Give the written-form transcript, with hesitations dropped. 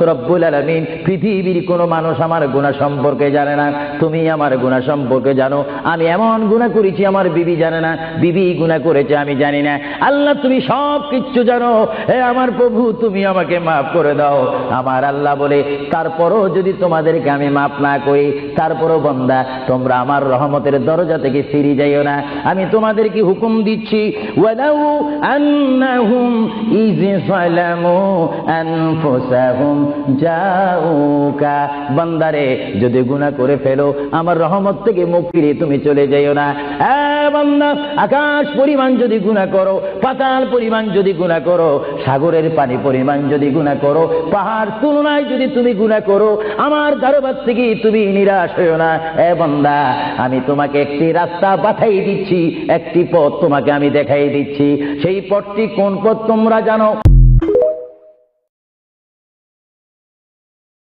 রব্বুল আলামিন পৃথিবীর কোন মানুষ আমার গুনাহ সম্পর্কে জানে না, তুমি আমার গুনাহ সম্পর্কে জানো। আমি এমন গুনাহ করেছি আমার বিবি জানে না, বিবি গুনাহ করেছে আমি জানি না। আল্লাহ তুমি সব কিছু জানো, হে আমার প্রভু তুমি আমাকে মাফ করে দাও। আমার আল্লাহ বলে তারপরও যদি তোমাদেরকে আমি মাফ না করি, তারপরও বান্দা তোমরা আমার রহমতের দরজা থেকে ফিরে যাইও না। আমি তোমাদেরকে হুকুম দিচ্ছি, ওয়ালাউ আন্নাহুম ইয যালামু আনফুসাহুম যাউকা, বান্দারে যদি গুনাহ করে ফেলো আমার রহমত থেকে মুখ ফিরিয়ে তুমি চলে যাইও না। বান্দা আকাশ পরিমাণ যদি গুনাহ করো, পাতাল পরিমাণ যদি গুনাহ করো, সাগরের পানি পরিমাণ যদি গুনাহ করো, পাহাড় তুলনায় যদি তুমি গুনাহ করো, আমার দরবার থেকে তুমি নিরাশ হইও না। বান্দা আমি তোমাকে একটি রাস্তা পাঠাই দিচ্ছি, একটি পথ তোমাকে আমি দেখাই দিচ্ছি। সেই পথটি কোন পথ তোমরা জানো?